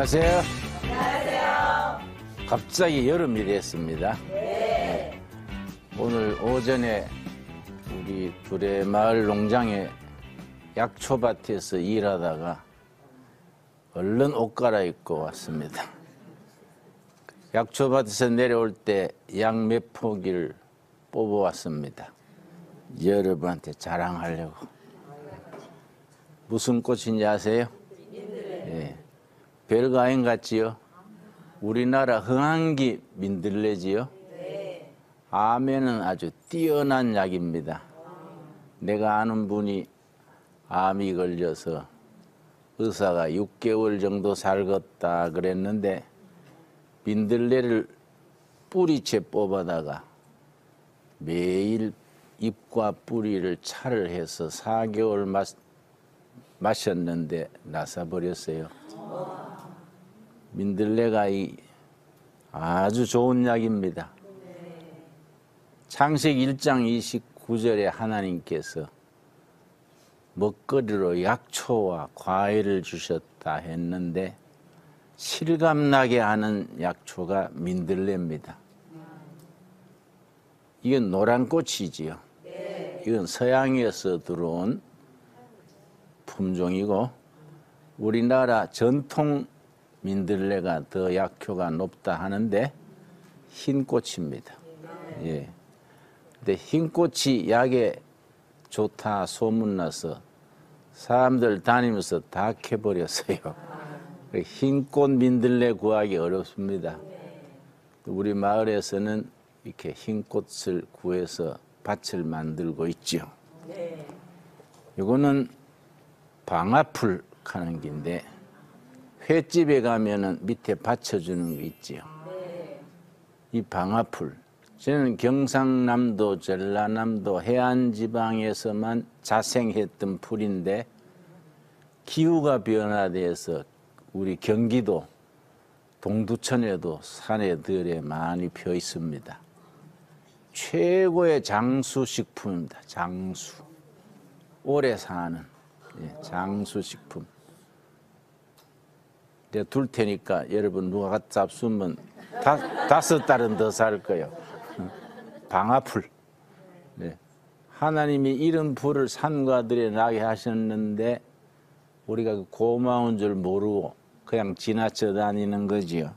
안녕하세요. 안녕하세요. 갑자기 여름이 됐습니다. 네. 오늘 오전에 우리 두레마을 농장의 약초밭에서 일하다가 얼른 옷 갈아입고 왔습니다. 약초밭에서 내려올 때 약 몇 포기를 뽑아왔습니다. 여러분한테 자랑하려고. 무슨 꽃인지 아세요? 네. 별거 아닌 것 같지요? 우리나라 흥한기 민들레지요? 암에는 아주 뛰어난 약입니다. 내가 아는 분이 암이 걸려서 의사가 6개월 정도 살겠다 그랬는데 민들레를 뿌리채 뽑아다가 매일 잎과 뿌리를 차를 해서 4개월 마셨는데 나사버렸어요. 민들레가 아주 좋은 약입니다. 창세기 1장 29절에 하나님께서 먹거리로 약초와 과일을 주셨다 했는데 실감나게 하는 약초가 민들레입니다. 이건 노란 꽃이지요. 이건 서양에서 들어온 품종이고 우리나라 전통 민들레가 더 약효가 높다 하는데 흰 꽃입니다. 예. 근데 흰 꽃이 약에 좋다 소문나서 사람들 다니면서 다 캐버렸어요. 흰 꽃 민들레 구하기 어렵습니다. 우리 마을에서는 이렇게 흰 꽃을 구해서 밭을 만들고 있죠. 이거는 방아풀 하는 긴데 횟집에 가면은 밑에 받쳐주는 거 있지요. 이 방아풀. 저는 경상남도, 전라남도 해안지방에서만 자생했던 풀인데 기후가 변화돼서 우리 경기도 동두천에도 산에들에 많이 펴 있습니다. 최고의 장수식품입니다. 장수. 오래 사는 장수식품. 내가 둘 테니까 여러분 누가 잡수면 5달은 더 살 거예요. 방아풀. 네. 하나님이 이런 풀을 산과 들에 나게 하셨는데 우리가 고마운 줄 모르고 그냥 지나쳐 다니는 거지요.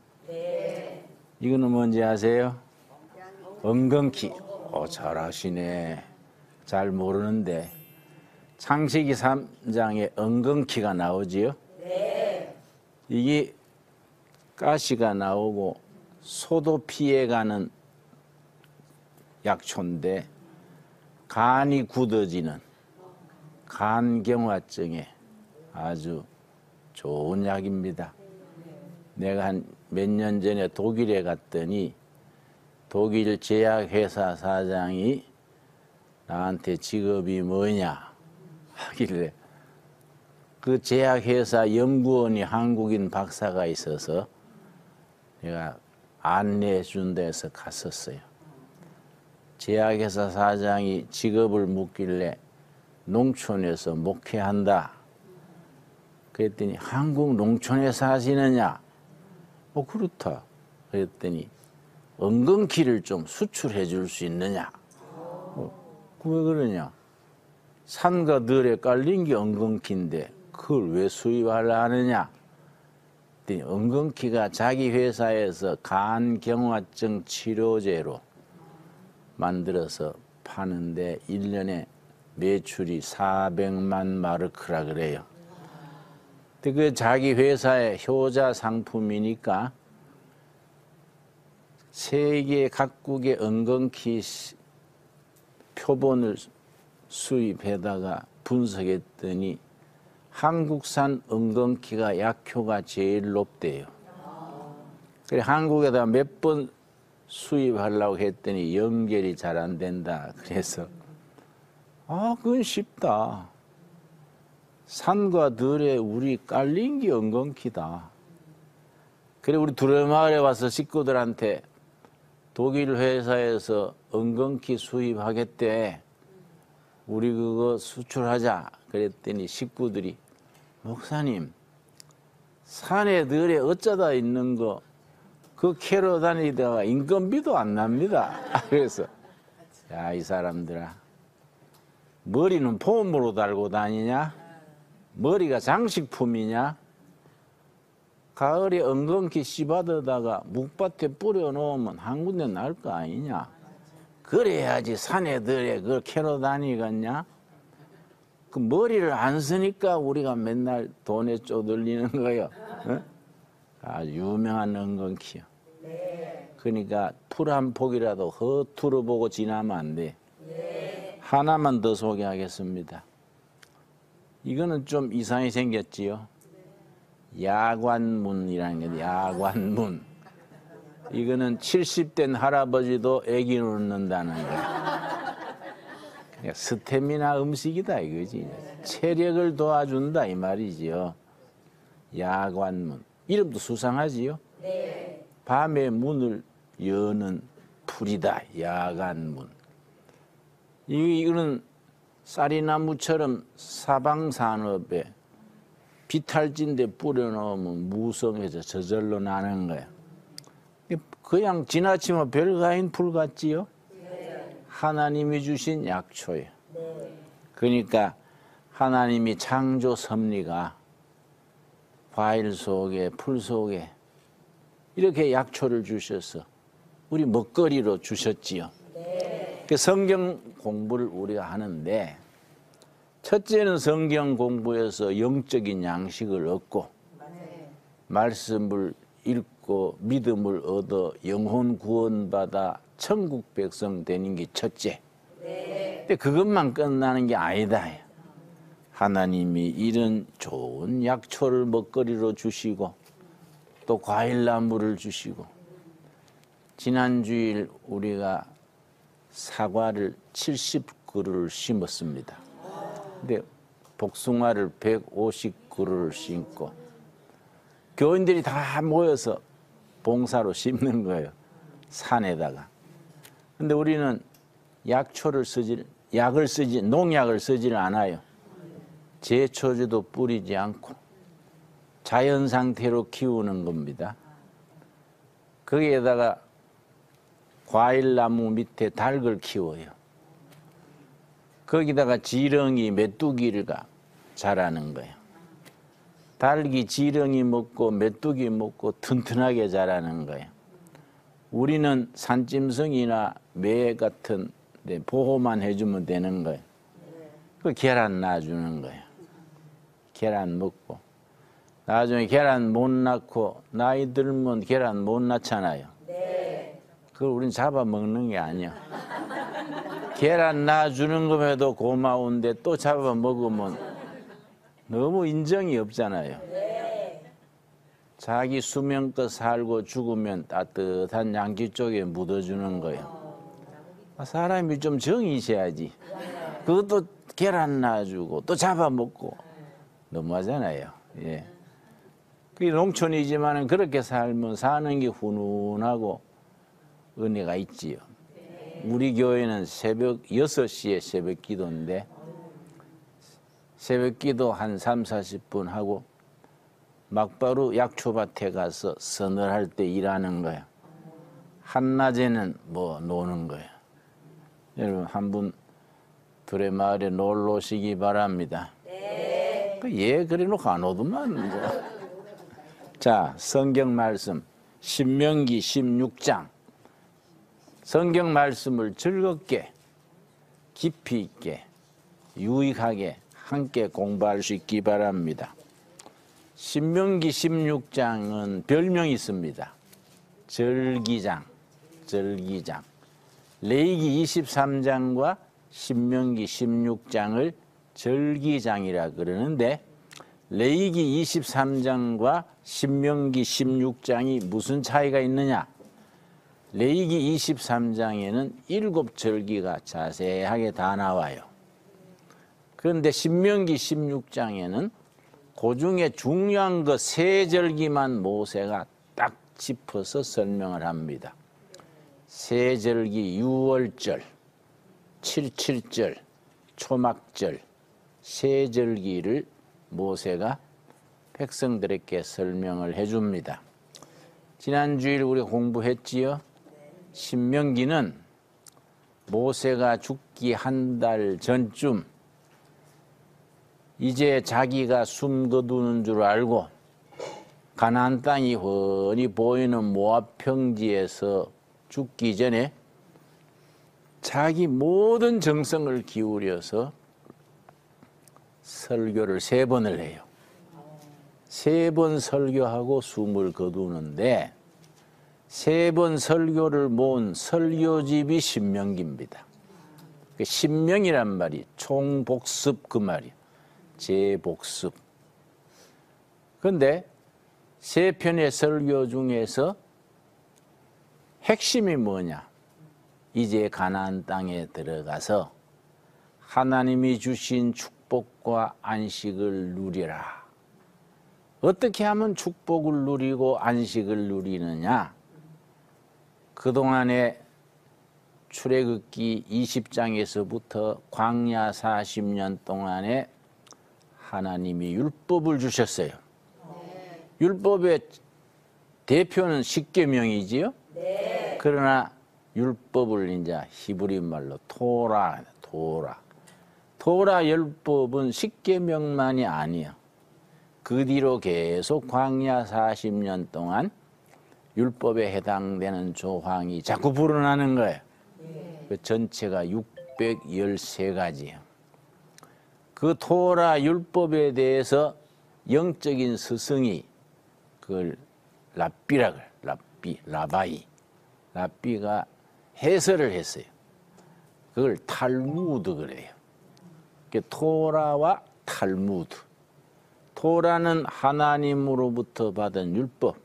이거는 뭔지 아세요? 엉겅퀴. 잘하시네. 잘 모르는데 창세기 3장에 엉겅퀴가 나오지요. 이게 가시가 나오고 소도 피해가는 약초인데 간이 굳어지는 간경화증에 아주 좋은 약입니다. 내가 한 몇 년 전에 독일에 갔더니 독일 제약회사 사장이 나한테 직업이 뭐냐 하길래 그 제약회사 연구원이 한국인 박사가 있어서 내가 안내해 준 데서 갔었어요. 제약회사 사장이 직업을 묻길래 농촌에서 목회한다. 그랬더니 한국 농촌에 사시느냐? 그렇다. 그랬더니 엉겅퀴를 좀 수출해 줄 수 있느냐? 왜 그러냐? 산과 들에 깔린 게 엉겅퀴인데 그걸 왜 수입하려 하느냐? 엉겅퀴가 자기 회사에서 간경화증 치료제로 만들어서 파는데 1년에 매출이 400만 마르크라 그래요. 근데 그 자기 회사의 효자 상품이니까 세계 각국의 엉겅퀴 표본을 수입해다가 분석했더니 한국산 엉겅퀴가 약효가 제일 높대요. 그래 한국에다 몇 번 수입하려고 했더니 연결이 잘 안 된다. 그래서 그건 쉽다. 산과 들에 우리 깔린 게 엉겅퀴다. 그래 우리 두레마을에 와서 식구들한테 독일 회사에서 엉겅퀴 수입하겠대. 우리 그거 수출하자. 그랬더니 식구들이 목사님 산에 들에 어쩌다 있는 거 그 캐러 다니다가 인건비도 안 납니다. 그래서 야, 이 사람들아, 머리는 폼으로 달고 다니냐? 머리가 장식품이냐? 가을에 엉겅퀴 씨받아다가 묵밭에 뿌려놓으면 한 군데 날 거 아니냐? 그래야지 산에 들에 그걸 캐러 다니겠냐? 그 머리를 안 쓰니까 우리가 맨날 돈에 쪼들리는 거예요. 어? 아주 유명한 엉겅퀴요. 그러니까 풀 한 폭이라도 허투루 보고 지나면 안 돼. 하나만 더 소개하겠습니다. 이거는 좀 이상하게 생겼지요. 야관문이라는 게 야관문. 이거는 70된 할아버지도 애기 놓는다는 거야. 스태미나 음식이다 이거지. 체력을 도와준다 이 말이지요. 야관문. 이름도 수상하지요. 밤에 문을 여는 풀이다. 야관문. 이거는 쌀이나무처럼 사방산업에 비탈진데 뿌려놓으면 무성해서 저절로 나는 거야. 그냥 지나치면 별거 아닌 풀 같지요? 하나님이 주신 약초예요. 그러니까 하나님이 창조 섭리가 과일 속에 풀 속에 이렇게 약초를 주셔서 우리 먹거리로 주셨지요. 그 성경 공부를 우리가 하는데 첫째는 성경 공부에서 영적인 양식을 얻고 말씀을 읽고 믿음을 얻어 영혼 구원받아 천국 백성 되는 게 첫째. 근데 그것만 끝나는 게 아니다. 하나님이 이런 좋은 약초를 먹거리로 주시고 또 과일나무를 주시고 지난주일 우리가 사과를 70그루를 심었습니다. 근데 복숭아를 150그루를 심고 교인들이 다 모여서 봉사로 심는 거예요. 산에다가. 근데 우리는 농약을 쓰질 않아요. 제초제도 뿌리지 않고 자연 상태로 키우는 겁니다. 거기에다가 과일나무 밑에 닭을 키워요. 거기다가 지렁이, 메뚜기가 자라는 거예요. 닭이 지렁이 먹고 메뚜기 먹고 튼튼하게 자라는 거예요. 우리는 산짐승이나 매 같은 데 보호만 해주면 되는 거예요. 그 계란 놔주는 거예요. 계란 먹고. 나중에 계란 못 낳고 나이 들면 계란 못 낳잖아요. 그걸 우린 잡아먹는 게 아니야. 계란 놔주는 것에도 고마운데 또 잡아먹으면 너무 인정이 없잖아요. 자기 수명껏 살고 죽으면 따뜻한 양지 쪽에 묻어주는 거예요. 사람이 좀 정이 있어야지. 그것도 계란 놔주고 또 잡아먹고 너무하잖아요. 예. 그게 농촌이지만 그렇게 살면 사는 게 훈훈하고 은혜가 있지요. 우리 교회는 새벽 6시에 새벽 기도인데 새벽 기도 한 3, 40분 하고 막바로 약초밭에 가서 서늘할 때 일하는 거야. 한낮에는 뭐 노는 거야. 여러분 한분 둘의 마을에 놀러 오시기 바랍니다. 예, 그래 놓고 안 오더만. 뭐. 자, 성경 말씀 신명기 16장. 성경 말씀을 즐겁게 깊이 있게 유익하게 함께 공부할 수 있기 바랍니다. 신명기 16장은 별명이 있습니다. 절기장. 레위기 23장과 신명기 16장을 절기장이라 그러는데 레위기 23장과 신명기 16장이 무슨 차이가 있느냐? 레위기 23장에는 7절기가 자세하게 다 나와요. 그런데 신명기 16장에는 그중에 중요한 거 3절기만 모세가 딱 짚어서 설명을 합니다. 3절기 6월절, 77절, 초막절, 3절기를 모세가 백성들에게 설명을 해줍니다. 지난주일 우리 공부했지요. 신명기는 모세가 죽기 한 달 전쯤 이제 자기가 숨 거두는 줄 알고 가나안 땅이 훤히 보이는 모압 평지에서 죽기 전에 자기 모든 정성을 기울여서 설교를 3번을 해요. 3번 설교하고 숨을 거두는데 3번 설교를 모은 설교집이 신명기입니다. 신명이란 말이 총복습 그 말이에요. 재복습. 그런데 3편의 설교 중에서 핵심이 뭐냐? 이제 가나안 땅에 들어가서 하나님이 주신 축복과 안식을 누리라. 어떻게 하면 축복을 누리고 안식을 누리느냐? 그동안에 출애굽기 20장에서부터 광야 40년 동안에 하나님이 율법을 주셨어요. 율법의 대표는 십계명이지요. 그러나 율법을 이제 히브리 말로 토라 율법은 십계명만이 아니에요. 그 뒤로 계속 광야 40년 동안 율법에 해당되는 조항이 자꾸 불어나는 거예요. 그 전체가 613가지예요. 그 토라 율법에 대해서 영적인 스승이 그걸 라비가 해설을 했어요. 그걸 탈무드 그래요. 토라와 탈무드. 토라는 하나님으로부터 받은 율법.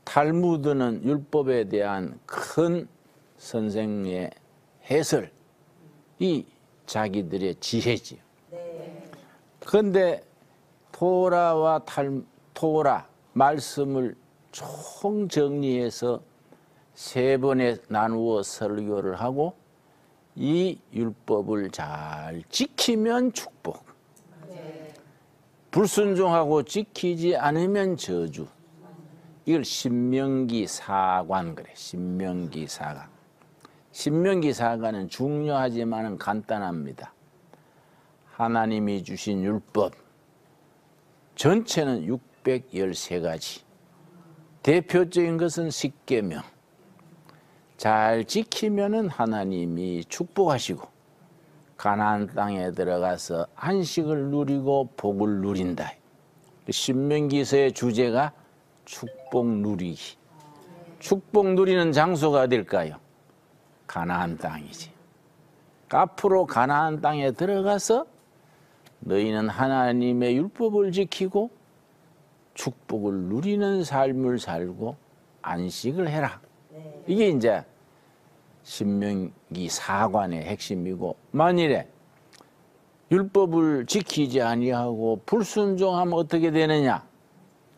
탈무드는 율법에 대한 큰 선생의 해설. 이 자기들의 지혜지요. 그런데 토라 말씀을 총 정리해서 3번에 나누어 설교를 하고 이 율법을 잘 지키면 축복, 불순종하고 지키지 않으면 저주. 이걸 신명기 사관 그래. 신명기 사관. 신명기 사관은 중요하지만은 간단합니다. 하나님이 주신 율법 전체는 613가지. 대표적인 것은 십계명. 잘 지키면은 하나님이 축복하시고 가나안 땅에 들어가서 안식을 누리고 복을 누린다. 신명기서의 주제가 축복 누리기. 축복 누리는 장소가 어딜까요? 가나안 땅이지. 앞으로 가나안 땅에 들어가서 너희는 하나님의 율법을 지키고 축복을 누리는 삶을 살고 안식을 해라. 이게 이제 신명기 사관의 핵심이고, 만일에 율법을 지키지 아니하고 불순종하면 어떻게 되느냐?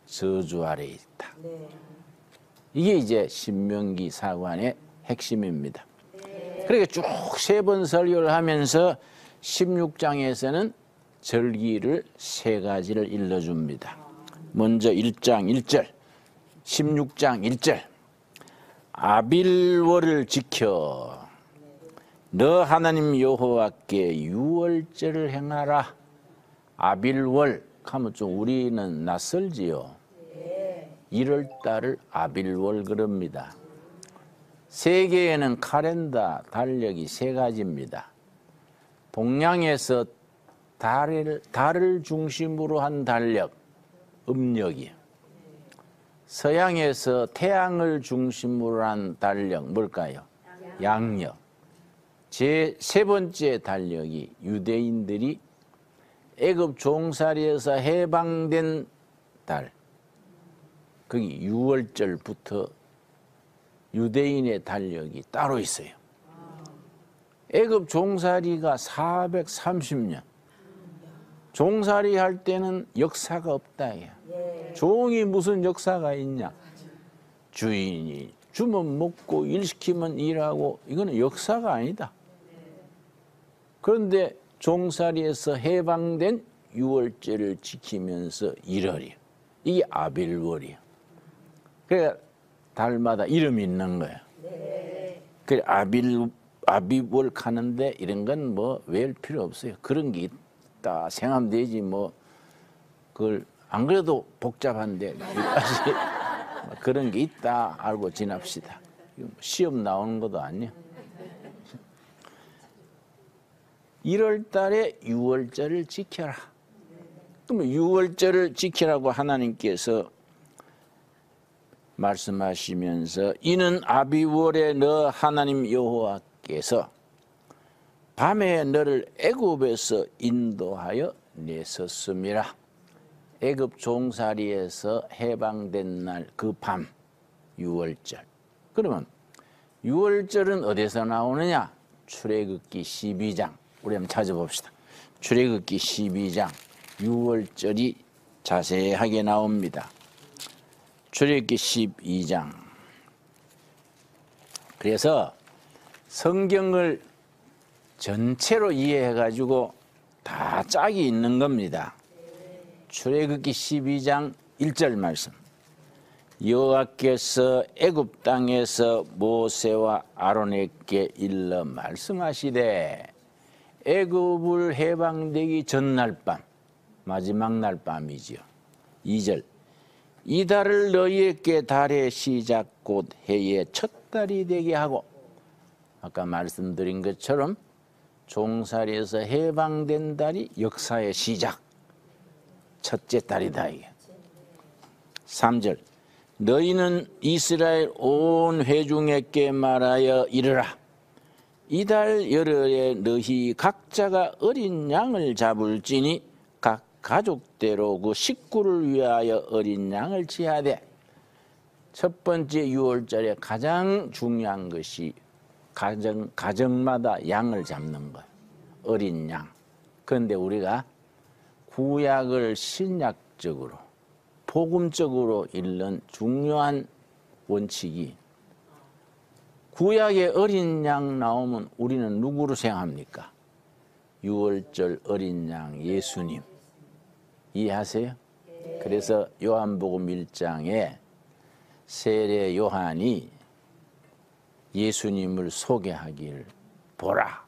저주 아래에 있다. 이게 이제 신명기 사관의 핵심입니다. 그렇게 쭉 3번 설교를 하면서 16장에서는 절기를 3가지를 일러줍니다. 먼저 1장 1절, 16장 1절. 아빌월을 지켜 너 하나님 여호와께 유월절을 행하라. 아빌월 하면 좀 우리는 낯설지요. 1월달을 아빌월 그럽니다. 세계에는 카렌다 달력이 3가지입니다. 동양에서 달을 중심으로 한 달력, 음력이요. 서양에서 태양을 중심으로 한 달력, 뭘까요? 양력. 제 3번째 달력이 유대인들이 애굽 종살이에서 해방된 달, 그게 6월절부터 유대인의 달력이 따로 있어요. 애굽 종살이가 430년. 종살이 할 때는 역사가 없다. 종이 무슨 역사가 있냐. 주인이 주면 먹고 일 시키면 일하고, 이거는 역사가 아니다. 그런데 종살이에서 해방된 유월절을 지키면서 1월이요. 이게 아빌월이요. 그러니까 달마다 이름이 있는 거예요. 그래 아비월 가는데 이런 건 뭐 외울 필요 없어요. 그런 게 있다 생각하면 되지 뭐 그걸 안 그래도 복잡한데 그런 게 있다 알고 지납시다. 시험 나오는 것도 아니야. 1월 달에 유월절을 지켜라. 그러면 유월절을 지키라고 하나님께서 말씀하시면서 이는 아비월에 너 하나님 여호와께서 밤에 너를 애굽에서 인도하여 내셨음이라. 애굽 종살이에서 해방된 날 그 밤 유월절. 그러면 유월절은 어디서 나오느냐? 출애굽기 12장. 우리 한번 찾아봅시다. 출애굽기 12장 유월절이 자세하게 나옵니다. 출애굽기 12장. 그래서 성경을 전체로 이해해가지고 다 짝이 있는 겁니다. 출애굽기 12장 1절 말씀. 여호와께서 애굽 땅에서 모세와 아론에게 일러 말씀하시되 애굽을 해방되기 전날 밤 마지막 날 밤이지요. 2절 이 달을 너희에게 달의 시작 곧 해의 첫 달이 되게 하고 아까 말씀드린 것처럼 종살이에서 해방된 달이 역사의 시작 첫째 달이다 이게. 3절 너희는 이스라엘 온 회중에게 말하여 이르라. 이달 열흘에 너희 각자가 어린 양을 잡을지니 각 가족대로 그 식구를 위하여 어린 양을 지하되 첫 번째 유월절에 가장 중요한 것이 가정마다 양을 잡는 거예요. 어린 양. 그런데 우리가 구약을 신약적으로 복음적으로 읽는 중요한 원칙이 구약에 어린 양 나오면 우리는 누구로 생각합니까? 유월절 어린 양 예수님. 이해하세요? 그래서 요한복음 1장에 세례 요한이 예수님을 소개하기를 보라.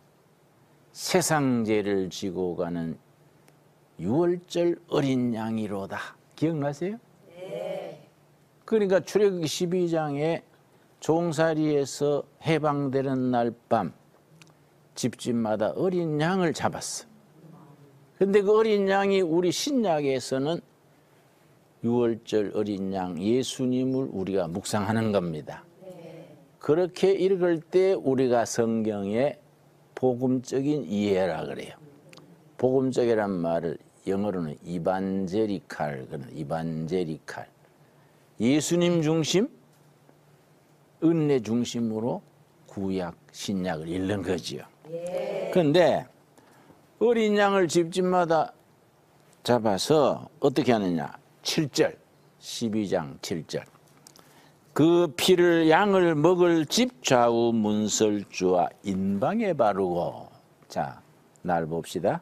세상 죄를 지고 가는 유월절 어린 양이로다. 기억나세요? 네. 그러니까 출애굽기 12장에 종살이에서 해방되는 날 밤 집집마다 어린 양을 잡았어. 근데 그 어린 양이 우리 신약에서는 유월절 어린 양 예수님을 우리가 묵상하는 겁니다. 네. 그렇게 읽을 때 우리가 성경의 복음적인 이해라 그래요. 복음적이란 말을 영어로는 이반제리칼, 이반제리칼. 예수님 중심, 은혜 중심으로 구약, 신약을 읽는 거지요. 그런데 어린 양을 집집마다 잡아서 어떻게 하느냐? 7절, 12장 7절. 그 피를 양을 먹을 집 좌우 문설주와 인방에 바르고. 자, 날 봅시다.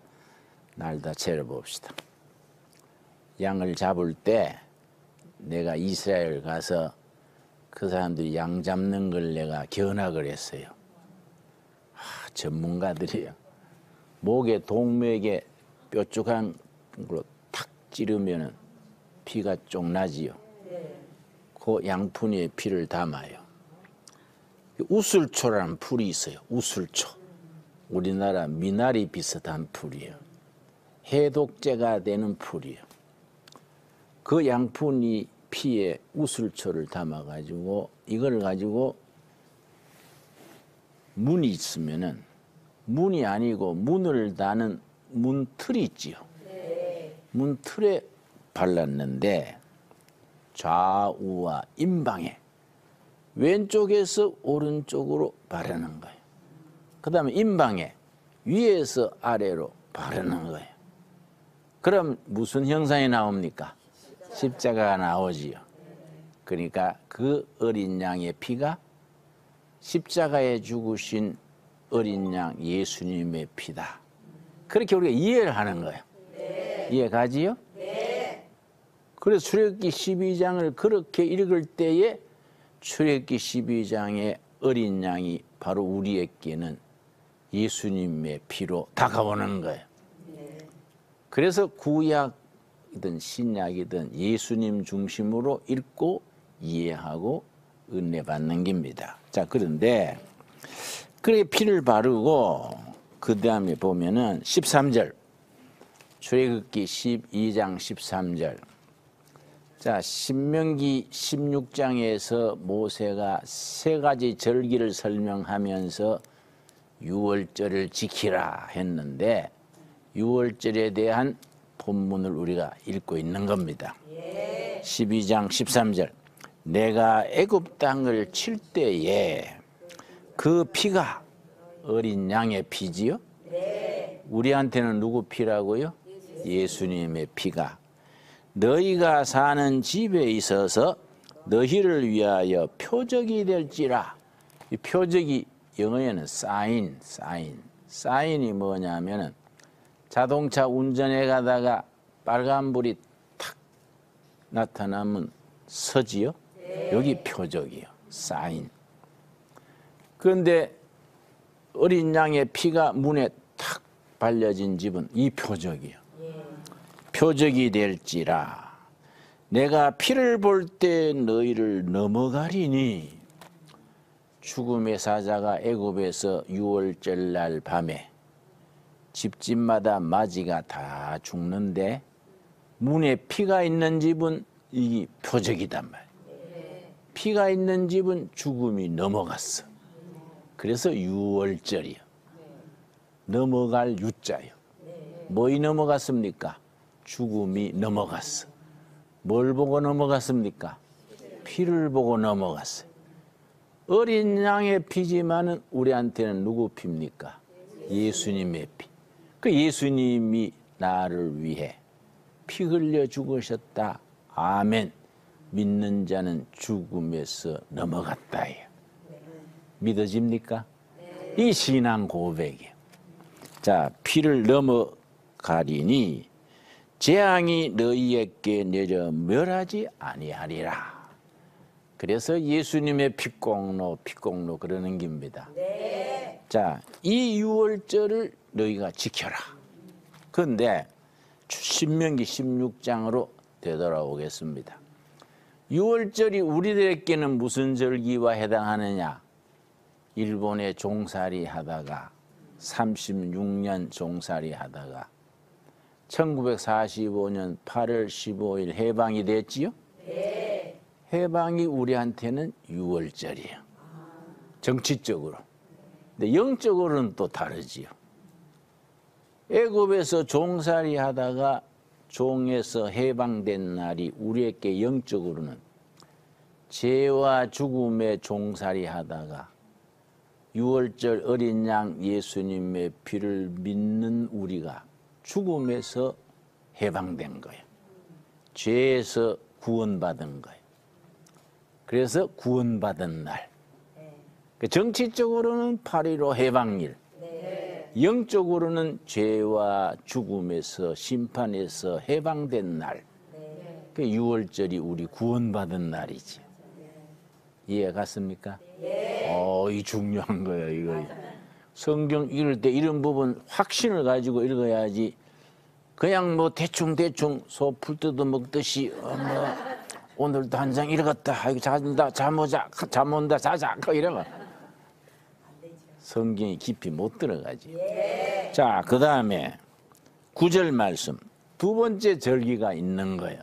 날 다 재려봅시다. 양을 잡을 때 내가 이스라엘 가서 그 사람들이 양 잡는 걸 내가 견학을 했어요. 전문가들이에요. 목에 동맥에 뾰족한 걸로 탁 찌르면 피가 쪽 나지요. 그 양푼이에 피를 담아요. 우슬초라는 풀이 있어요. 우슬초. 우리나라 미나리 비슷한 풀이에요. 해독제가 되는 풀이에요. 그 양푼이 피에 우슬초를 담아가지고 이걸 가지고 문이 있으면은 문이 아니고 문을 다는 문틀이 있지요. 네. 문틀에 발랐는데 좌우와 임방에 왼쪽에서 오른쪽으로 바르는 거예요. 그 다음에 임방에 위에서 아래로 바르는 거예요. 그럼 무슨 형상이 나옵니까? 십자가가 나오지요. 그러니까 그 어린 양의 피가 십자가에 죽으신 어린 양 예수님의 피다. 그렇게 우리가 이해를 하는 거예요. 이해 가지요? 그래서 출애굽기 12장을 그렇게 읽을 때에 출애굽기 12장의 어린 양이 바로 우리에게는 예수님의 피로 다가오는 거예요. 그래서 구약이든 신약이든 예수님 중심으로 읽고 이해하고 은혜 받는 겁니다. 자, 그런데 그래 피를 바르고 그 다음에 보면은 13절 출애굽기 12장 13절 자, 신명기 16장에서 모세가 세 가지 절기를 설명하면서 유월절을 지키라 했는데 유월절에 대한 본문을 우리가 읽고 있는 겁니다. 12장 13절 내가 애굽 땅을 칠 때에 그 피가 어린 양의 피지요? 우리한테는 누구 피라고요? 예수님의 피가 너희가 사는 집에 있어서 너희를 위하여 표적이 될지라. 이 표적이 영어에는 사인이 뭐냐면은 자동차 운전해 가다가 빨간불이 탁 나타나면 서지요? 여기 표적이요. 사인. 그런데 어린 양의 피가 문에 탁 발려진 집은 이 표적이요. 표적이 될지라. 내가 피를 볼 때 너희를 넘어가리니. 죽음의 사자가 애굽에서 유월절 날 밤에 집집마다 맞이가 다 죽는데 문에 피가 있는 집은 이 표적이단 말이에요. 피가 있는 집은 죽음이 넘어갔어. 그래서 유월절이요. 넘어갈 유자요. 뭐이 넘어갔습니까? 죽음이 넘어갔어. 뭘 보고 넘어갔습니까? 피를 보고 넘어갔어요. 어린 양의 피지만은 우리한테는 누구 피입니까? 예수님의 피. 그 예수님이 나를 위해 피 흘려 죽으셨다. 아멘. 믿는 자는 죽음에서 넘어갔다. 믿어집니까? 이 신앙 고백이에요. 자, 피를 넘어가리니 재앙이 너희에게 내려 멸하지 아니하리라. 그래서 예수님의 피공로 그러는 겁니다. 자, 이 유월절을 너희가 지켜라. 그런데 신명기 16장으로 되돌아오겠습니다. 유월절이 우리들에게는 무슨 절기와 해당하느냐? 일본에 종살이 하다가 36년 종살이 하다가 1945년 8월 15일 해방이 됐지요? 네. 해방이 우리한테는 유월절이에요. 정치적으로. 근데 영적으로는 또 다르지요. 애굽에서 종살이 하다가 종에서 해방된 날이 우리에게 영적으로는 죄와 죽음의 종살이 하다가 유월절 어린 양 예수님의 피를 믿는 우리가 죽음에서 해방된 거예요. 죄에서 구원받은 거예요. 그래서 구원받은 날. 정치적으로는 8.15 해방일. 영적으로는 죄와 죽음에서 심판에서 해방된 날. 그 유월절이 우리 구원받은 날이지. 이해 갔습니까? 이 중요한 거예요, 이거. 성경 읽을 때 이런 부분 확신을 가지고 읽어야지. 그냥 뭐 대충 소 풀 뜯어 먹듯이 오늘도 한 장 읽었다. 아이고 잔다, 잠 온다, 자자. 이러면 성경이 깊이 못 들어가지. 자, 그 다음에 9절 말씀. 두 번째 절기가 있는 거예요.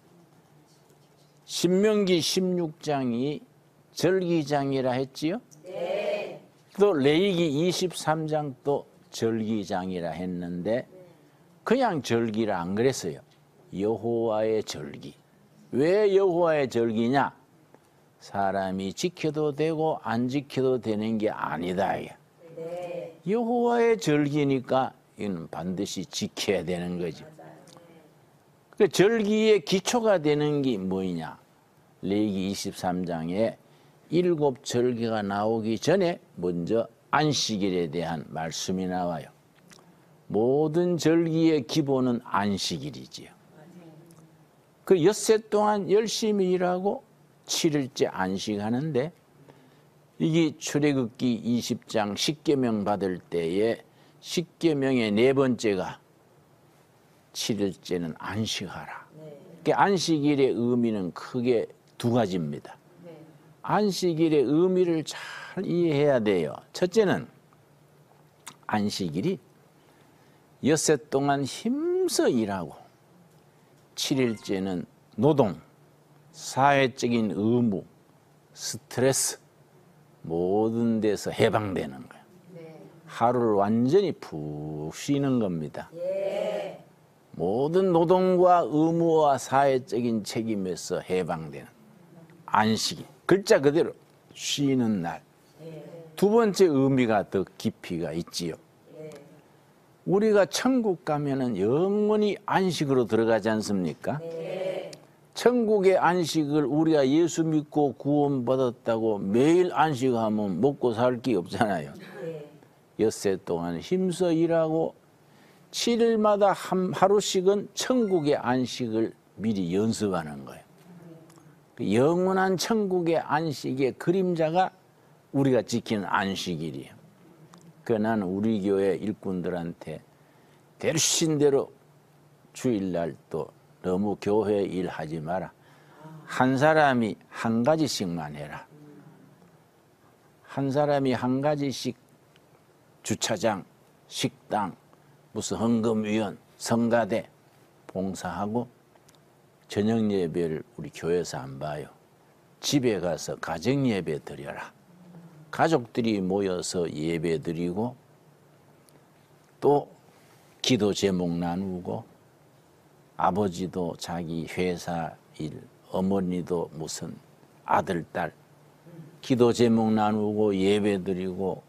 신명기 16장이 절기장이라 했지요? 또 레위기 23장도 절기장이라 했는데 그냥 절기라 안 그랬어요. 여호와의 절기. 왜 여호와의 절기냐? 사람이 지켜도 되고 안 지켜도 되는 게 아니다. 여호와의 절기니까 이는 반드시 지켜야 되는 거지. 그 절기의 기초가 되는 게 뭐냐? 레위기 23장에 7절기가 나오기 전에 먼저 안식일에 대한 말씀이 나와요. 모든 절기의 기본은 안식일이지요. 그 엿새 동안 열심히 일하고 7일째 안식하는데, 이게 출애굽기 20장 십계명 받을 때에 십계명의 네 번째가 7일째는 안식하라. 그 안식일의 의미는 크게 두 가지입니다. 안식일의 의미를 잘 이해해야 돼요. 첫째는 안식일이 엿새 동안 힘써 일하고 7일째는 노동, 사회적인 의무, 스트레스 모든 데서 해방되는 거예요. 하루를 완전히 푹 쉬는 겁니다. 모든 노동과 의무와 사회적인 책임에서 해방되는 안식일. 글자 그대로 쉬는 날. 두 번째 의미가 더 깊이가 있지요. 우리가 천국 가면은 영원히 안식으로 들어가지 않습니까? 천국의 안식을 우리가 예수 믿고 구원받았다고 매일 안식하면 먹고 살 게 없잖아요. 엿새 동안 힘써 일하고 7일마다 하루씩은 천국의 안식을 미리 연습하는 거예요. 그 영원한 천국의 안식의 그림자가 우리가 지키는 안식일이에요. 나는 우리 교회 일꾼들한테 대신 대로 주일날 또 너무 교회 일 하지 마라. 한 사람이 한 가지씩만 해라. 한 사람이 한 가지씩 주차장, 식당, 무슨 헌금위원, 성가대 봉사하고 저녁 예배를 우리 교회에서 안 봐요. 집에 가서 가정 예배 드려라. 가족들이 모여서 예배 드리고 또 기도 제목 나누고 아버지도 자기 회사 일, 어머니도 무슨 아들, 딸 기도 제목 나누고 예배 드리고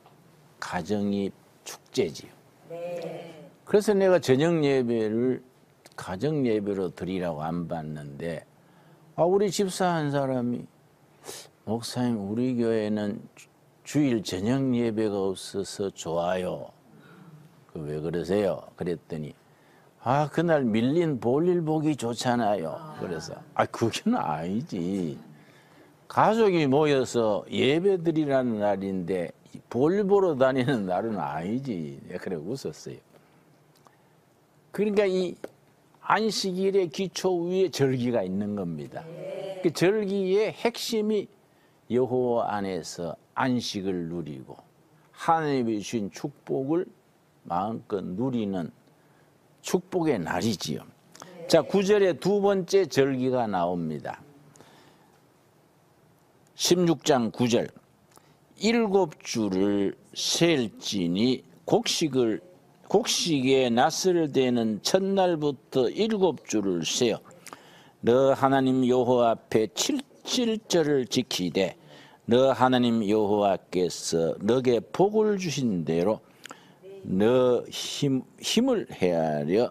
가정이 축제지요. 그래서 내가 저녁 예배를 가정 예배로 드리라고 안 받는데, 우리 집사 한 사람이 목사님 우리 교회는 주일 저녁 예배가 없어서 좋아요. 왜 그러세요? 그랬더니 그날 밀린 볼일 보기 좋잖아요. 그래서 그게는 아니지. 가족이 모여서 예배 드리라는 날인데 볼일 보러 다니는 날은 아니지. 그래 웃었어요. 그러니까 이 안식일의 기초 위에 절기가 있는 겁니다. 그 절기의 핵심이 여호와 안에서 안식을 누리고 하나님이 주신 축복을 마음껏 누리는 축복의 날이지요. 자, 9절에 두 번째 절기가 나옵니다. 16장 9절. 7주를 셀지니 곡식에 낫을 대는 첫날부터 7주를 세어 너 하나님 여호와 앞에 7절을 지키되 너 하나님 여호와께서 너게 복을 주신 대로 너 힘을 헤아려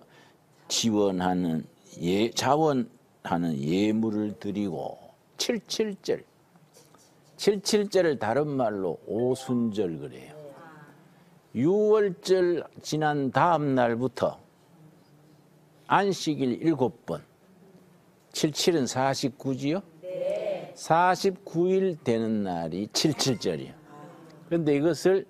자원하는 예물을 드리고 77절 77절을 다른 말로 오순절 그래요. 6월절 지난 다음 날부터 안식일 7번 77은 49지요? 49일 되는 날이 77절이에요. 그런데 이것을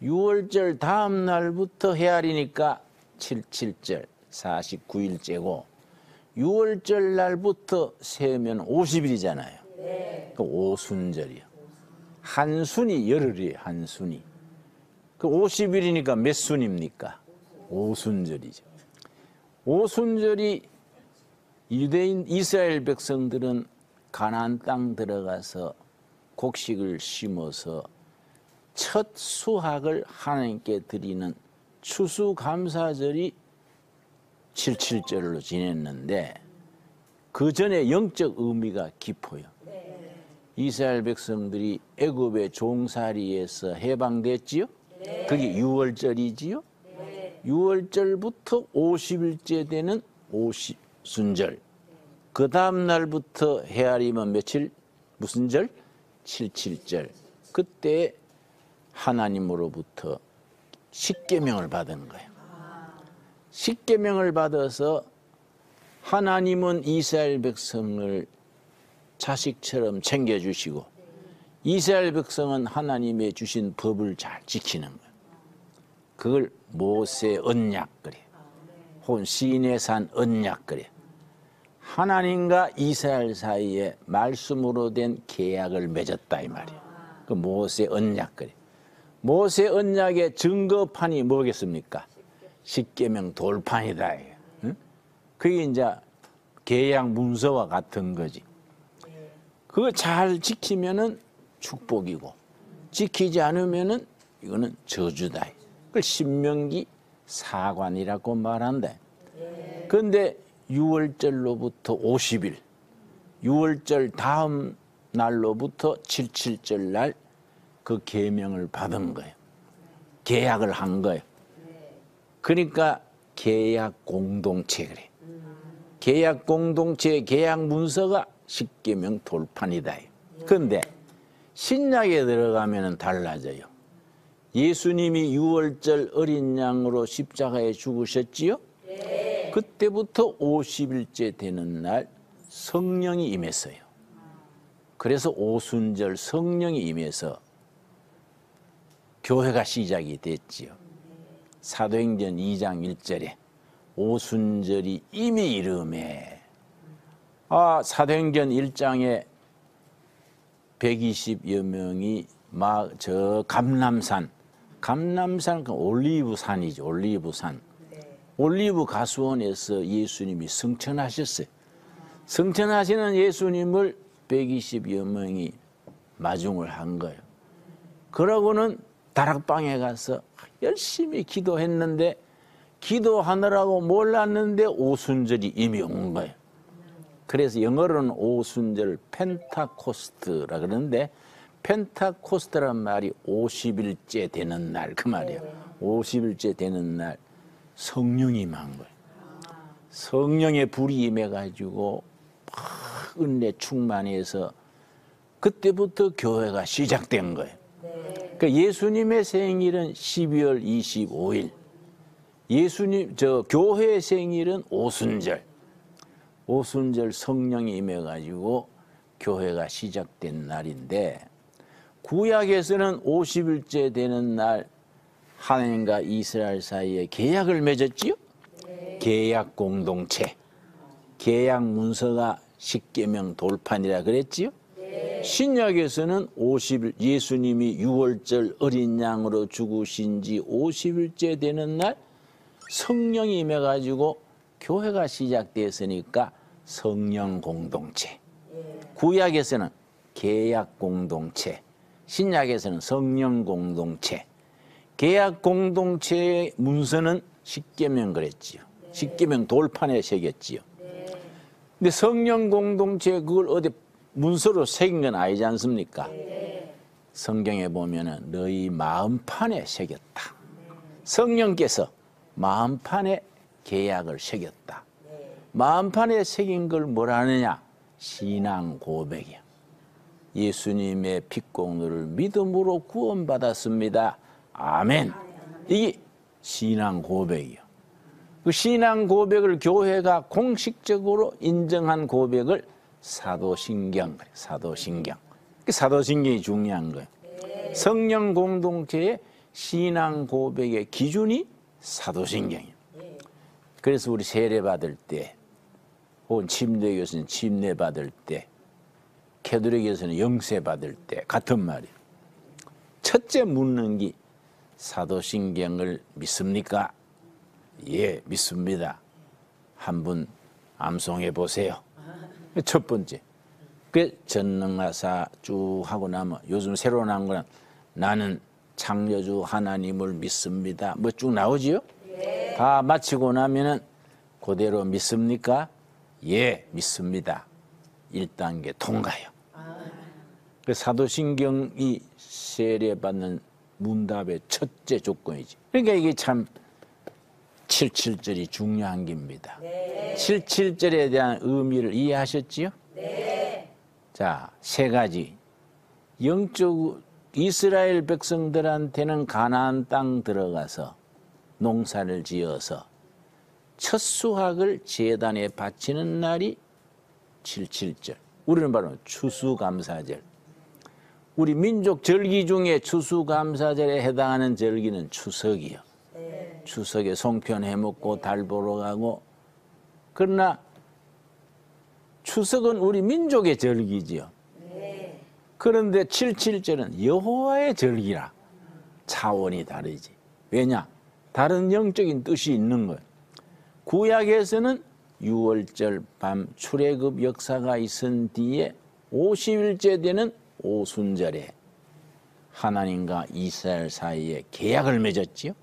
6월절 다음 날부터 헤아리니까 77절 49일째고 6월절 날부터 세면 50일이잖아요. 그 오순절이요. 한순이 열흘이에요. 한순이. 그 50일이니까 몇 순입니까? 오순절이죠. 오순절이 유대인 이스라엘 백성들은 가나안 땅 들어가서 곡식을 심어서 첫 수확을 하나님께 드리는 추수감사절이 77절로 지냈는데 그 전에 영적 의미가 깊어요. 이스라엘 백성들이 애굽의 종살이에서 해방됐지요? 그게 6월절이지요? 6월절부터 50일째 되는 오순절. 그 다음 날부터 헤아리면 며칠? 무슨 절? 77절. 그때 하나님으로부터 십계명을 받은 거예요. 십계명을 받아서 하나님은 이스라엘 백성을 자식처럼 챙겨주시고 이스라엘 백성은 하나님의 주신 법을 잘 지키는 거예요. 그걸 모세 언약 그래. 혹은 시내산 언약 그래. 하나님과 이스라엘 사이에 말씀으로 된 계약을 맺었다 이 말이에요. 그 모세 언약 그래. 모세 언약의 증거판이 뭐겠습니까? 십계명 돌판이다. 응? 그게 이제 계약 문서와 같은 거지. 그거 잘 지키면은 축복이고 지키지 않으면은 이거는 저주다. 그걸 신명기 사관이라고 말한다. 그런데 6월절로부터 50일, 6월절 다음 날로부터 77절 날 그 계명을 받은 거예요. 계약을 한 거예요. 그러니까 계약 공동체 그래. 계약 공동체 계약 문서가 십계명 돌판이다. 그런데 신약에 들어가면 달라져요. 예수님이 6월절 어린 양으로 십자가에 죽으셨지요? 그때부터 50일째 되는 날 성령이 임했어요. 그래서 오순절 성령이 임해서 교회가 시작이 됐지요. 사도행전 2장 1절에 오순절이 이미 이름에 사도행전 1장에 120여 명이 저 감람산 그 올리브산이죠. 올리브산. 올리브 가수원에서 예수님이 승천하셨어요. 승천하시는 예수님을 120여 명이 마중을 한 거예요. 그러고는 다락방에 가서 열심히 기도했는데 기도하느라고 몰랐는데 오순절이 이미 온 거예요. 그래서 영어로는 오순절 펜타코스트라 그러는데 펜타코스트란 말이 50일째 되는 날 그 말이에요. 50일째 되는 날 성령이 임한 거예요. 성령의 불이 임해가지고 막 은혜 충만해서 그때부터 교회가 시작된 거예요. 그러니까 예수님의 생일은 12월 25일, 교회의 생일은 오순절. 오순절 성령이 임해가지고 교회가 시작된 날인데 구약에서는 50일째 되는 날 하나님과 이스라엘 사이에 계약을 맺었지요? 계약 공동체. 계약 문서가 십계명 돌판이라 그랬지요? 신약에서는 50일 예수님이 6월절 어린 양으로 죽으신 지 50일째 되는 날 성령이 임해가지고 교회가 시작됐으니까 성령 공동체. 구약에서는 계약 공동체, 신약에서는 성령 공동체. 계약 공동체의 문서는 십계명 그랬지요. 십계명 돌판에 새겼지요. 근데 성령 공동체 그걸 어디 문서로 새긴 건 아니지 않습니까? 성경에 보면은 너희 마음판에 새겼다. 성령께서 마음판에 계약을 새겼다. 마음판에 새긴 걸 뭐라 하느냐? 신앙 고백이야. 예수님의 핏공로를 믿음으로 구원받았습니다. 아멘. 이게 신앙 고백이요. 그 신앙 고백을 교회가 공식적으로 인정한 고백을 사도신경, 사도신경. 그 사도신경이 중요한 거예요. 성령 공동체의 신앙 고백의 기준이 사도신경이에요. 그래서 우리 세례 받을 때, 혹은 침례교에서는 침례 받을 때, 캐톨릭에서는 영세 받을 때 같은 말이에요. 첫째 묻는 게 사도신경을 믿습니까? 예, 믿습니다. 한번 암송해 보세요. 첫 번째. 그 전능하사 쭉 하고 나면 요즘 새로 나온 거는 나는 창조주 하나님을 믿습니다. 뭐 쭉 나오지요? 네. 다 마치고 나면은 그대로 믿습니까? 예, 믿습니다. 1단계 통과요. 그 사도신경이 세례받는 문답의 첫째 조건이지. 그러니까 이게 참 77절이 중요한 겁니다. 네. 77절에 대한 의미를 이해하셨지요? 네. 자, 세 가지. 영적 이스라엘 백성들한테는 가나안 땅 들어가서 농사를 지어서 첫 수확을 제단에 바치는 날이 7.7절. 우리는 바로 추수감사절. 우리 민족 절기 중에 추수감사절에 해당하는 절기는 추석이요. 추석에 송편 해먹고 달 보러 가고. 그러나 추석은 우리 민족의 절기지요. 그런데 7.7절은 여호와의 절기라. 차원이 다르지. 왜냐? 다른 영적인 뜻이 있는 거예요. 구약에서는 6월절 밤 출애굽 역사가 있은 뒤에 50일째 되는 오순절에 하나님과 이스라엘 사이에 계약을 맺었지요.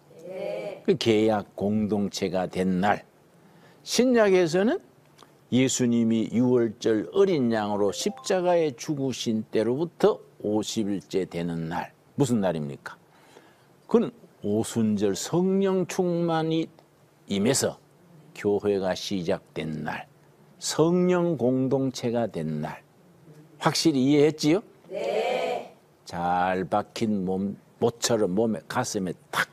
그 계약 공동체가 된 날. 신약에서는 예수님이 6월절 어린 양으로 십자가에 죽으신 때로부터 50일째 되는 날. 무슨 날입니까? 그건 오순절 성령 충만이 임해서 교회가 시작된 날, 성령 공동체가 된 날. 확실히 이해했지요? 네. 잘 박힌 모처럼 몸에 가슴에 탁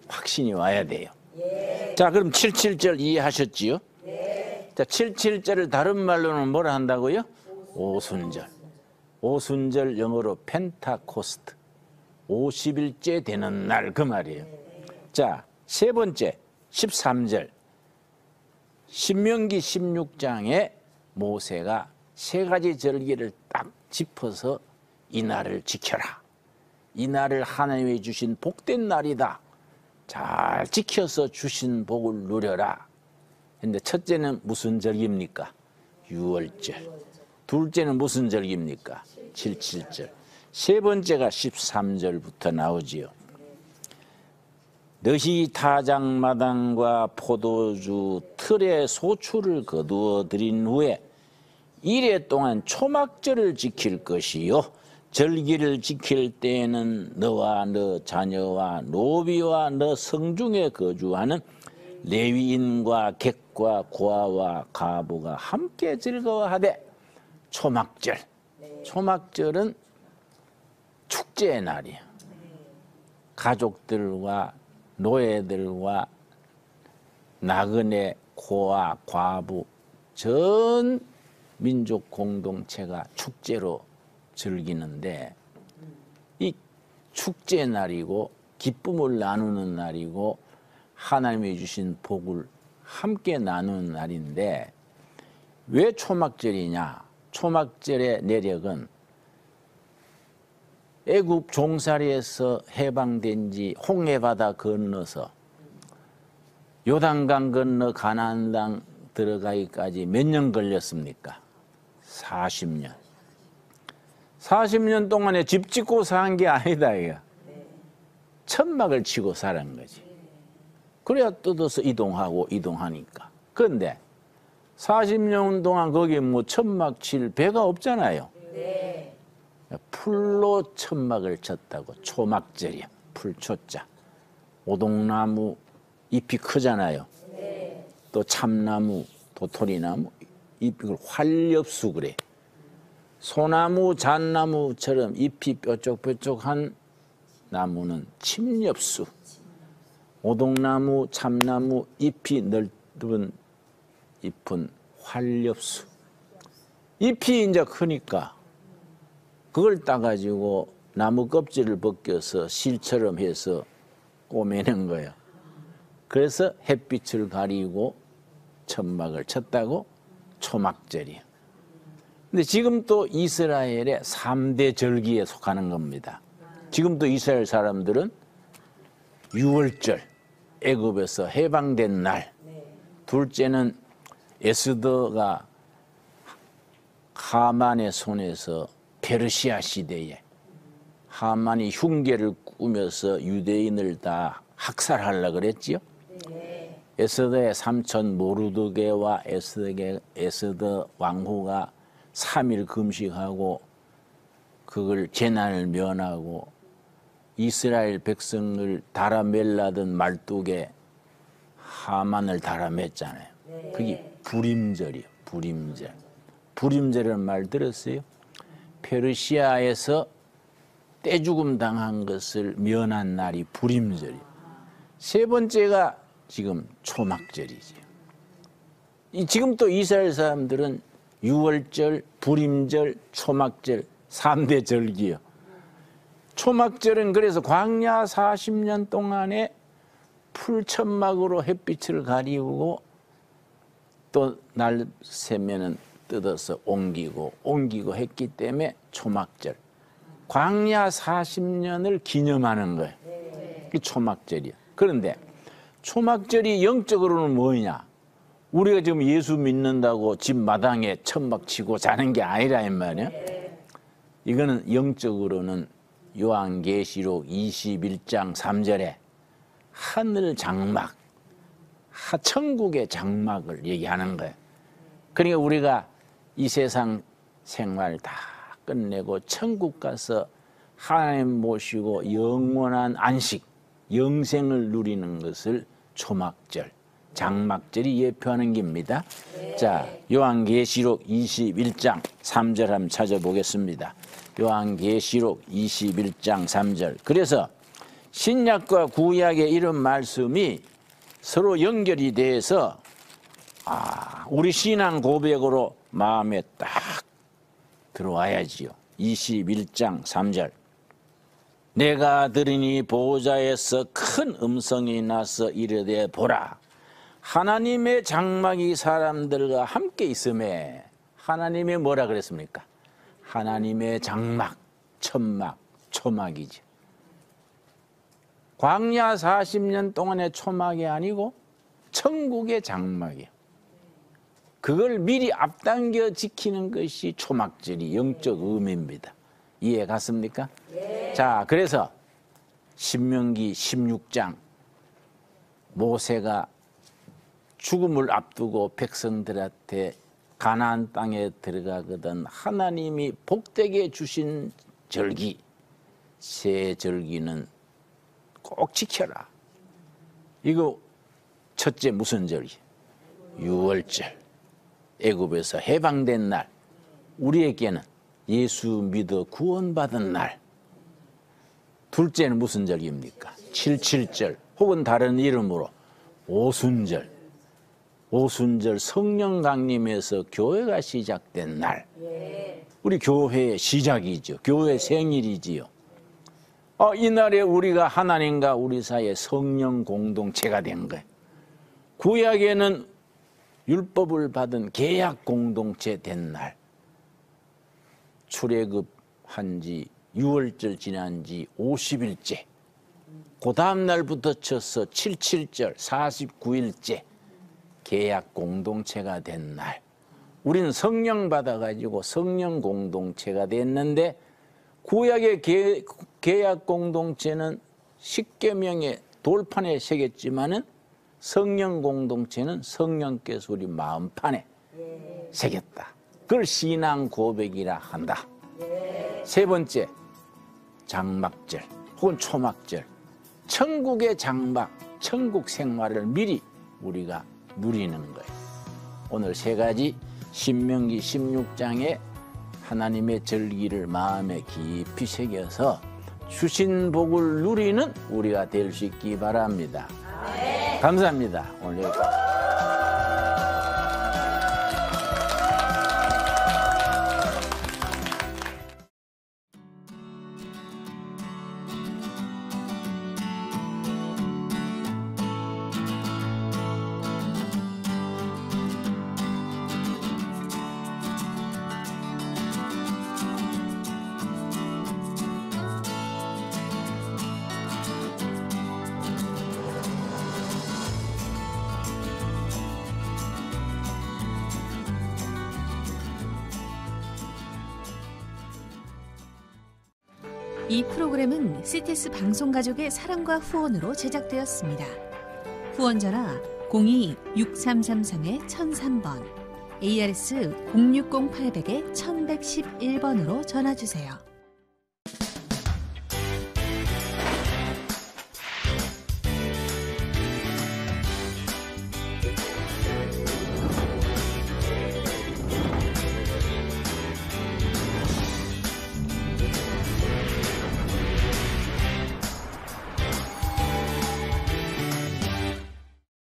확신이 와야 돼요. 예. 자, 그럼 7.7절 이해하셨지요? 네. 자, 7.7절을 다른 말로는 뭐라 한다고요? 오순절. 오순절 영어로 펜타코스트. 50일째 되는 날 그 말이에요. 자, 세 번째 13절. 신명기 16장에 모세가 세 가지 절기를 딱 짚어서 이 날을 지켜라. 이 날을 하나님이 주신 복된 날이다. 잘 지켜서 주신 복을 누려라. 근데 첫째는 무슨 절기입니까? 6월절. 둘째는 무슨 절기입니까? 7.7절. 세 번째가 13절부터 나오지요. 너희 타작마당과 포도주 틀에 소출을 거두어 들인 후에 이래 동안 초막절을 지킬 것이요. 절기를 지킬 때에는 너와 너 자녀와 노비와 너 성중에 거주하는 레위인과 객과 고아와 가부가 함께 즐거워하되. 초막절. 초막절은 축제의 날이에요. 가족들과 노예들과 나그네, 고아, 과부 전 민족 공동체가 축제로 즐기는데 이 축제의 날이고 기쁨을 나누는 날이고 하나님이 주신 복을 함께 나누는 날인데 왜 초막절이냐? 초막절의 내력은 애굽 종살이에서 해방된 지 홍해바다 건너서 요단강 건너 가나안 땅 들어가기까지 몇 년 걸렸습니까? 40년. 40년 동안에 집 짓고 산 게 아니다 이거. 천막을 치고 살은 거지. 그래야 뜯어서 이동하니까. 그런데 40년 동안 거기 뭐 천막 칠 배가 없잖아요. 풀로 천막을 쳤다고. 초막절이야. 풀초자. 오동나무 잎이 크잖아요. 또 참나무, 도토리나무 잎을 활엽수 그래. 소나무, 잣나무처럼 잎이 뾰족뾰족한 나무는 침엽수. 오동나무, 참나무 잎이 넓은 잎은 활엽수. 잎이 이제 크니까 그걸 따가지고 나무 껍질을 벗겨서 실처럼 해서 꼬매는 거예요. 그래서 햇빛을 가리고 천막을 쳤다고 초막절이에요. 근데 지금 또 이스라엘의 3대 절기에 속하는 겁니다. 지금도 이스라엘 사람들은 6월절, 애굽에서 해방된 날. 둘째는 에스더가 하만의 손에서 페르시아 시대에 하만이 흉계를 꾸며서 유대인을 다 학살하려고 그랬지요. 에스더의 삼촌 모르드게와 에스더 왕후가 3일 금식하고 그걸 재난을 면하고 이스라엘 백성을 달아멜라던 말뚝에 하만을 달아맸잖아요. 그게 불임절이에요. 불임절. 불임절이라는 말 들었어요? 페르시아에서 떼죽음 당한 것을 면한 날이 불임절이에요. 세 번째가 지금 초막절이죠. 지금 또 이스라엘 사람들은 유월절, 불임절, 초막절 3대 절기요. 초막절은 그래서 광야 40년 동안에 풀천막으로 햇빛을 가리우고 또 날 새면은 뜯어서 옮기고 했기 때문에 초막절. 광야 40년을 기념하는 거예요. 그게 초막절이야. 그런데 초막절이 영적으로는 뭐냐? 우리가 지금 예수 믿는다고 집 마당에 천막 치고 자는 게 아니라 이 말이야. 이거는 영적으로는 요한계시록 21장 3절에 하늘 장막, 천국의 장막을 얘기하는 거예요. 그러니까 우리가 이 세상 생활 다 끝내고 천국 가서 하나님 모시고 영원한 안식, 영생을 누리는 것을 초막절, 장막절이 예표하는 겁니다. 자, 요한계시록 21장 3절 한번 찾아보겠습니다. 요한계시록 21장 3절. 그래서 신약과 구약의 이런 말씀이 서로 연결이 돼서 우리 신앙 고백으로 마음에 딱 들어와야지요. 21장 3절. 내가 들으니 보호자에서 큰 음성이 나서 이르되 보라, 하나님의 장막이 사람들과 함께 있음에. 하나님의 뭐라 그랬습니까? 하나님의 장막, 천막, 초막이죠. 광야 40년 동안의 초막이 아니고 천국의 장막이에요. 그걸 미리 앞당겨 지키는 것이 초막절이 영적 의미입니다. 이해 갔습니까? 네. 자, 그래서 신명기 16장 모세가 죽음을 앞두고 백성들한테 가나안 땅에 들어가거든 하나님이 복되게 주신 절기, 세 절기는 꼭 지켜라. 이거 첫째 무슨 절기? 유월절. 애굽에서 해방된 날. 우리에게는 예수 믿어 구원받은 날. 둘째는 무슨 절기입니까? 칠칠절 혹은 다른 이름으로 오순절. 오순절 성령 강림에서 교회가 시작된 날. 우리 교회의 시작이죠. 교회 생일이지요. 이날에 우리가 하나님과 우리 사이에 성령 공동체가 된 거예요. 구약에는 율법을 받은 계약 공동체 된 날. 출애굽한 지 6월절 지난 지 50일째. 그 다음 날부터 쳐서 77절 49일째 계약 공동체가 된 날. 우리는 성령 받아가지고 성령 공동체가 됐는데 구약의 계약 공동체는 십계명의 돌판에 새겼지만은 성령 공동체는 성령께서 우리 마음판에 새겼다. 그걸 신앙 고백이라 한다. 세 번째, 장막절 혹은 초막절. 천국의 장막, 천국 생활을 미리 우리가 누리는 거예요. 오늘 세 가지 신명기 16장에 하나님의 절기를 마음에 깊이 새겨서 주신 복을 누리는 우리가 될 수 있기 바랍니다. 감사합니다. 오늘 여기까지. 이 프로그램은 CTS 방송가족의 사랑과 후원으로 제작되었습니다. 후원전화 02-6333-1003번, ARS 060-800-1111번으로 전화주세요.